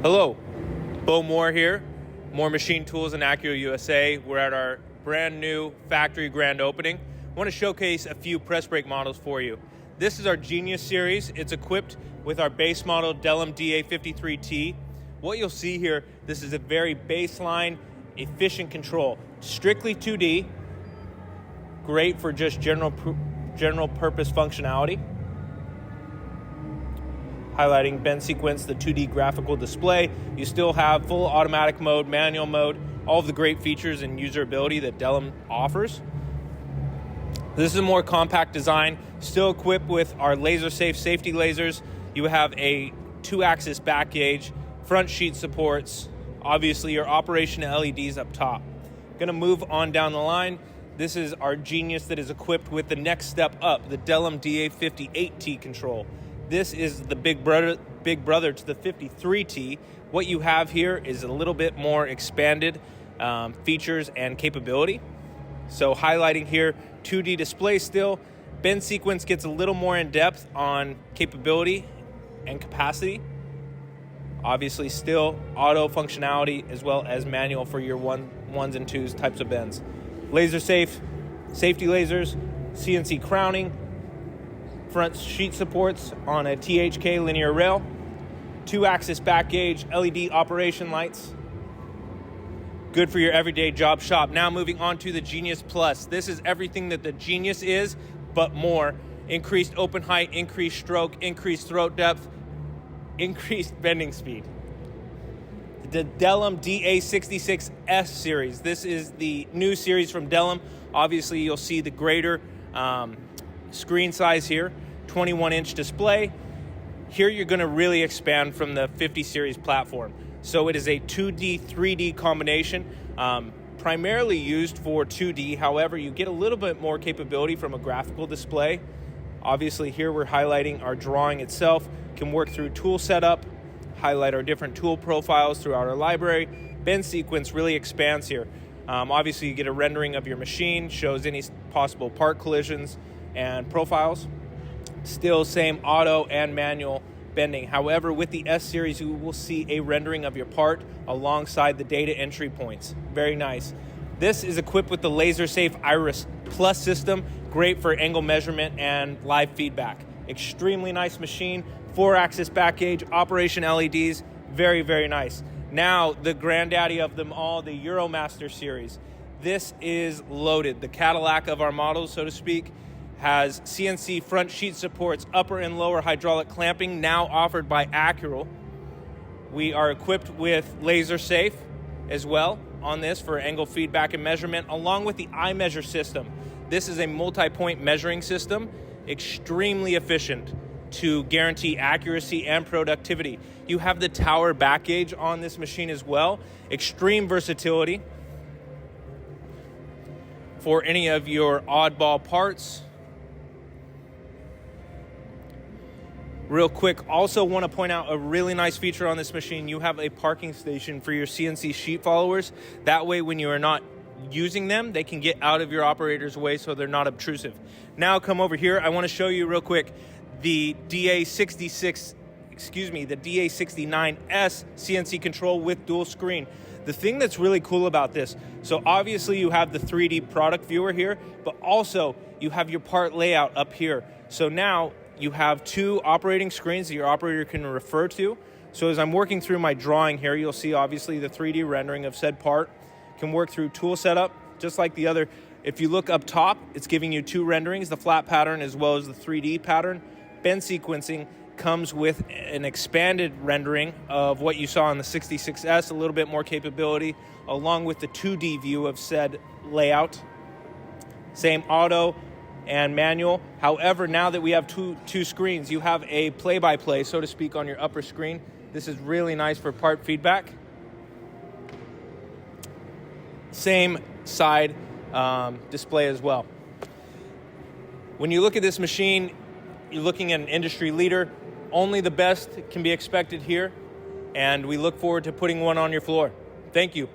Hello, Beau Moore here, Moore Machine Tools in Acura USA. We're at our brand new factory grand opening. I want to showcase a few press brake models for you. This is our Genius series. It's equipped with our base model Delum DA53T. What you'll see here, this is a very baseline, efficient control. Strictly 2D, great for just general purpose functionality. Highlighting bend sequence, the 2D graphical display. You still have full automatic mode, manual mode, all of the great features and usability that Delum offers. This is a more compact design, still equipped with our laser safe safety lasers. You have a 2-axis back gauge, front sheet supports, obviously your operation LEDs up top. Gonna move on down the line. This is our Genius that is equipped with the next step up, the Delum DA58T control. This is the big brother to the 53T. What you have here is a little bit more expanded features and capability. So highlighting here, 2D display still. Bend sequence gets a little more in depth on capability and capacity. Obviously still auto functionality as well as manual for your ones and twos types of bends. Laser safe, safety lasers, CNC crowning, front sheet supports on a THK linear rail, 2-axis back gauge, LED operation lights. Good for your everyday job shop. Now moving on to the Genius Plus. This is everything that the Genius is, but more. Increased open height, increased stroke, increased throat depth, increased bending speed. The Delum DA66S series. This is the new series from Delum. Obviously, you'll see the greater screen size here, 21-inch display. Here you're going to really expand from the 50 series platform. So it is a 2D, 3D combination, primarily used for 2D. However, you get a little bit more capability from a graphical display. Obviously here we're highlighting our drawing itself, can work through tool setup, highlight our different tool profiles throughout our library. Bend sequence really expands here. Obviously you get a rendering of your machine, shows any possible part collisions and profiles. Still same auto and manual bending. However, with the S series, you will see a rendering of your part alongside the data entry points. Very nice. This is equipped with the laser safe Iris Plus system, great for angle measurement and live feedback. Extremely nice machine, 4-axis back gauge, operation LEDs, very, very nice. Now, the granddaddy of them all, the Euromaster series. This is loaded. The Cadillac of our models, so to speak, has CNC front sheet supports, upper and lower hydraulic clamping, now offered by Acura. We are equipped with laser safe as well on this for angle feedback and measurement, along with the iMeasure system. This is a multi-point measuring system, extremely efficient to guarantee accuracy and productivity. You have the tower back gauge on this machine as well. Extreme versatility for any of your oddball parts. Real quick, also want to point out a really nice feature on this machine. You have a parking station for your CNC sheet followers. That way, when you are not using them, they can get out of your operator's way so they're not obtrusive. Now come over here. I want to show you real quick the DA69S CNC control with dual screen. The thing that's really cool about this, so obviously you have the 3D product viewer here, but also you have your part layout up here. So now you have 2 operating screens that your operator can refer to. So as I'm working through my drawing here, you'll see obviously the 3D rendering of said part. Can work through tool setup, just like the other. If you look up top, it's giving you 2 renderings, the flat pattern as well as the 3D pattern. Bend sequencing comes with an expanded rendering of what you saw in the 66S, a little bit more capability, along with the 2D view of said layout. Same auto and manual. However, now that we have two screens, you have a play-by-play, so to speak, on your upper screen. This is really nice for part feedback. Same side display as well. When you look at this machine, you're looking at an industry leader. Only the best can be expected here, and we look forward to putting one on your floor. Thank you.